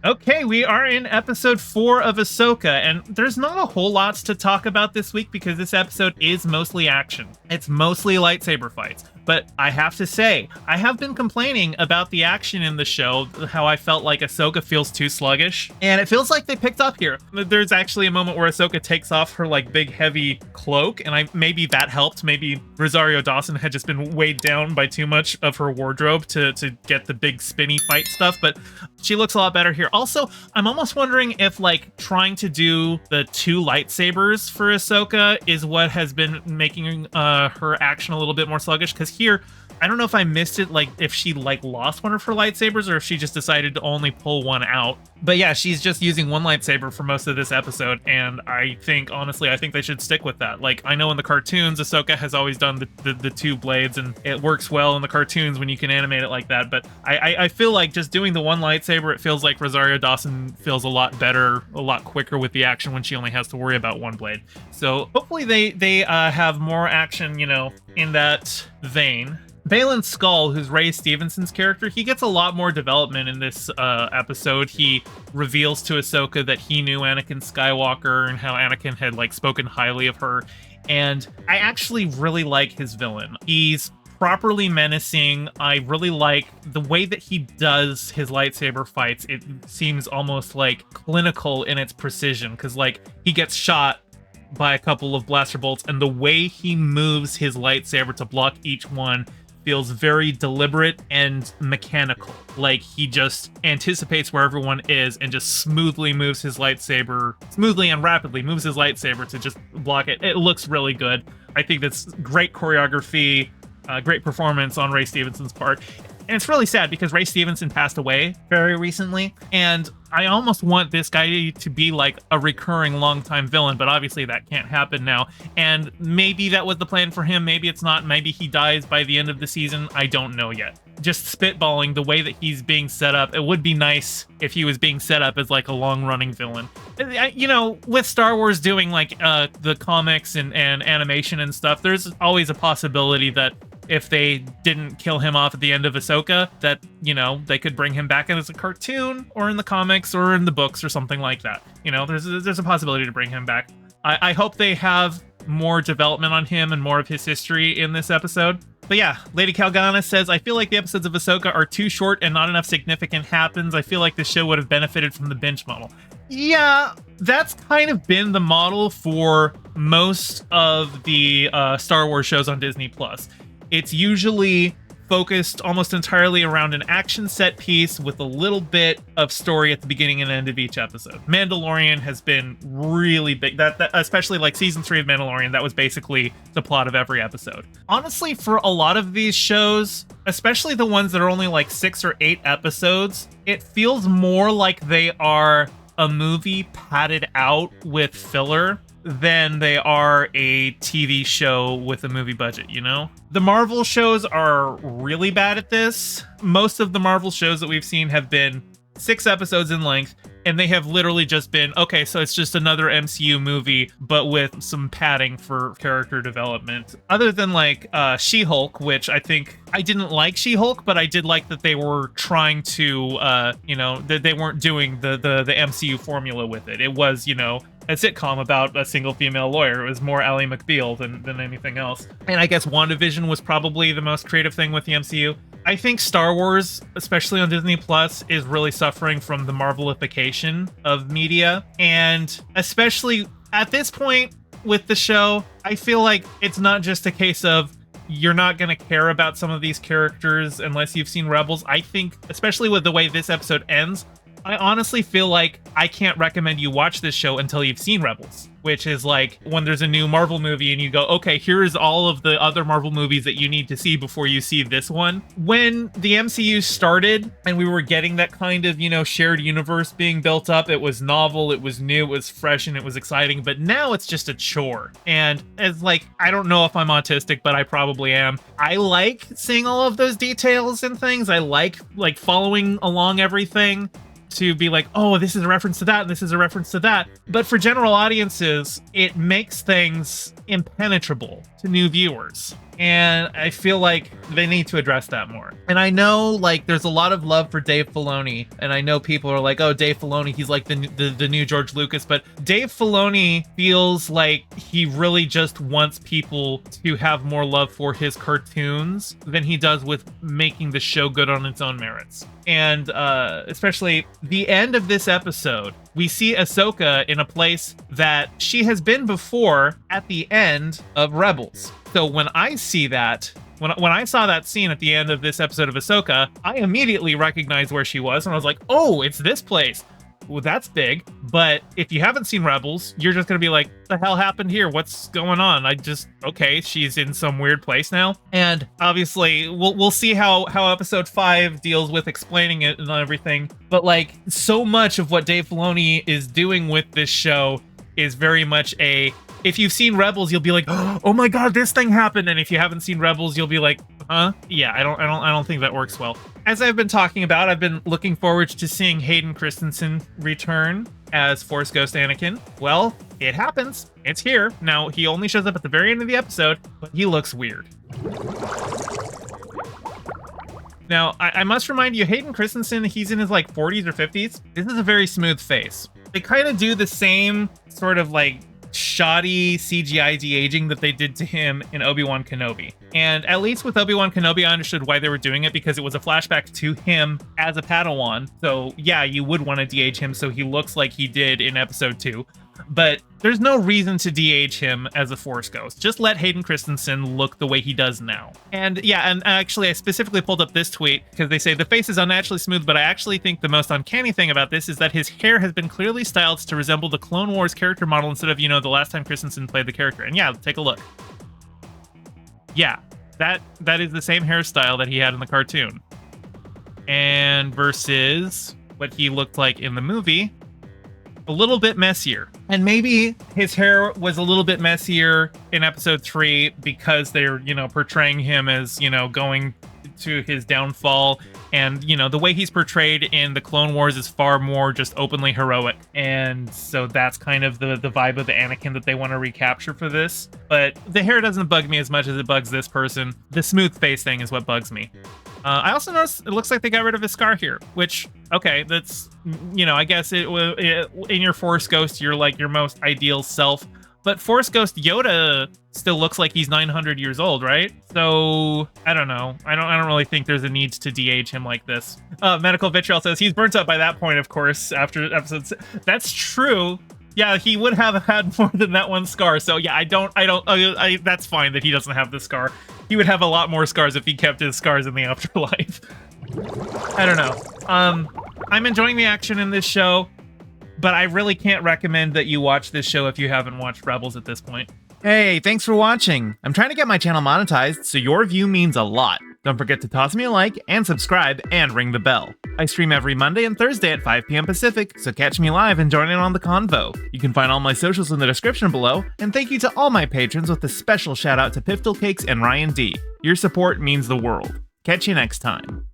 Okay, we are in episode 4 of Ahsoka, and there's not a whole lot to talk about this week because this episode is mostly action. It's mostly lightsaber fights. But I have to say, I have been complaining about the action in the show, how I felt like Ahsoka feels too sluggish, and it feels like they picked up here. There's actually a moment where Ahsoka takes off her like big heavy cloak, and maybe that helped. Maybe Rosario Dawson had just been weighed down by too much of her wardrobe to get the big spinny fight stuff, but she looks a lot better here. Also, I'm almost wondering if like trying to do the 2 lightsabers for Ahsoka is what has been making her action a little bit more sluggish, because here, I don't know if I missed it, like if she like lost one of her lightsabers or if she just decided to only pull one out. But yeah, she's just using one lightsaber for most of this episode, and I think, honestly, I think they should stick with that. Like, I know in the cartoons, Ahsoka has always done the 2 blades, and it works well in the cartoons when you can animate it like that, but I feel like just doing the one lightsaber, it feels like Rosario Dawson feels a lot better, a lot quicker with the action when she only has to worry about one blade. So hopefully they have more action, you know, in that vein. Baylan Skull, who's Ray Stevenson's character, he gets a lot more development in this episode. He reveals to Ahsoka that he knew Anakin Skywalker and how Anakin had like spoken highly of her. And I actually really like his villain. He's properly menacing. I really like the way that he does his lightsaber fights. It seems almost like clinical in its precision, because like he gets shot by a couple of blaster bolts, and the way he moves his lightsaber to block each one feels very deliberate and mechanical. Like he just anticipates where everyone is and just smoothly and rapidly moves his lightsaber to just block it. It looks really good. I think that's great choreography, great performance on Ray Stevenson's part. And it's really sad because Ray Stevenson passed away very recently, and I almost want this guy to be like a recurring longtime villain, but obviously that can't happen now. And maybe that was the plan for him, maybe it's not, maybe he dies by the end of the season, I don't know yet. Just spitballing the way that he's being set up, it would be nice if he was being set up as like a long-running villain. You know, with Star Wars doing like the comics and animation and stuff, there's always a possibility that if they didn't kill him off at the end of Ahsoka, that, you know, they could bring him back in as a cartoon or in the comics or in the books or something like that. You know, there's a possibility to bring him back. I hope they have more development on him and more of his history in this episode. But yeah, Lady Calgana says, I feel like the episodes of Ahsoka are too short and not enough significant happens. I feel like the show would have benefited from the binge model. Yeah, that's kind of been the model for most of the Star Wars shows on Disney+. It's usually focused almost entirely around an action set piece with a little bit of story at the beginning and end of each episode. Mandalorian has been really big, that especially like season 3 of Mandalorian, that was basically the plot of every episode. Honestly, for a lot of these shows, especially the ones that are only like 6 or 8 episodes, it feels more like they are a movie padded out with filler than they are a TV show with a movie budget, you know? The Marvel shows are really bad at this. Most of the Marvel shows that we've seen have been 6 episodes in length, and they have literally just been, okay, so it's just another MCU movie, but with some padding for character development. Other than like She-Hulk, which I think, I didn't like She-Hulk, but I did like that they were trying to, you know, that they weren't doing the MCU formula with it. It was, you know, a sitcom about a single female lawyer. It was more Ally McBeal than anything else. And I guess WandaVision was probably the most creative thing with the MCU. I think Star Wars, especially on Disney Plus, is really suffering from the Marvelification of media. And especially at this point with the show, I feel like it's not just a case of you're not going to care about some of these characters unless you've seen Rebels. I think, especially with the way this episode ends, I honestly feel like I can't recommend you watch this show until you've seen Rebels, which is like when there's a new Marvel movie and you go, okay, here's all of the other Marvel movies that you need to see before you see this one. When the MCU started and we were getting that kind of, you know, shared universe being built up, it was novel, it was new, it was fresh, and it was exciting, but now it's just a chore. And it's like, I don't know if I'm autistic, but I probably am. I like seeing all of those details and things. I like following along everything. to be like, oh, this is a reference to that, and this is a reference to that. But for general audiences, it makes things impenetrable to new viewers. And I feel like they need to address that more. And I know, like, there's a lot of love for Dave Filoni, and I know people are like, oh, Dave Filoni, he's like the new George Lucas, but Dave Filoni feels like he really just wants people to have more love for his cartoons than he does with making the show good on its own merits. And especially the end of this episode, we see Ahsoka in a place that she has been before at the end of Rebels. So when I see that, when I saw that scene at the end of this episode of Ahsoka, I immediately recognized where she was, and I was like, oh, it's this place. Well, that's big. But if you haven't seen Rebels, you're just gonna be like, the hell happened here? What's going on? Okay, she's in some weird place now. And obviously, we'll see how episode 5 deals with explaining it and everything. But like, so much of what Dave Filoni is doing with this show is very much if you've seen Rebels, you'll be like, oh my god, this thing happened. And if you haven't seen Rebels, you'll be like, huh? Yeah, I don't think that works well. As I've been talking about, I've been looking forward to seeing Hayden Christensen return as Force Ghost Anakin. Well, it happens. It's here. Now, he only shows up at the very end of the episode, but he looks weird. Now, I must remind you, Hayden Christensen, he's in his like 40s or 50s. This is a very smooth face. They kind of do the same sort of like shoddy CGI de-aging that they did to him in Obi-Wan Kenobi. And at least with Obi-Wan Kenobi, I understood why they were doing it, because it was a flashback to him as a Padawan. So yeah, you would want to de-age him so he looks like he did in episode 2. But there's no reason to de-age him as a Force Ghost. Just let Hayden Christensen look the way he does now. And yeah, and actually I specifically pulled up this tweet because they say the face is unnaturally smooth, but I actually think the most uncanny thing about this is that his hair has been clearly styled to resemble the Clone Wars character model instead of, the last time Christensen played the character. And yeah, take a look. Yeah, that is the same hairstyle that he had in the cartoon. And versus what he looked like in the movie, a little bit messier. And maybe his hair was a little bit messier in episode 3 because they're, portraying him as, going to his downfall. And, the way he's portrayed in the Clone Wars is far more just openly heroic. And so that's kind of the vibe of the Anakin that they want to recapture for this. But the hair doesn't bug me as much as it bugs this person. The smooth face thing is what bugs me. I also noticed it looks like they got rid of his scar here, which, okay, that's, I guess in your Force Ghost, you're like your most ideal self. But Force Ghost Yoda still looks like he's 900 years old, right? So I don't know. I don't really think there's a need to de-age him like this. Medical Vitriol says he's burnt up by that point, of course, after episode 6. That's true. Yeah, he would have had more than that one scar. So yeah, that's fine that he doesn't have the scar. He would have a lot more scars if he kept his scars in the afterlife. I don't know. I'm enjoying the action in this show, but I really can't recommend that you watch this show if you haven't watched Rebels at this point. Hey, thanks for watching. I'm trying to get my channel monetized, so your view means a lot. Don't forget to toss me a like and subscribe and ring the bell. I stream every Monday and Thursday at 5 p.m. Pacific, so catch me live and join in on the convo. You can find all my socials in the description below, and thank you to all my patrons with a special shout out to Piftle Cakes and Ryan D. Your support means the world. Catch you next time.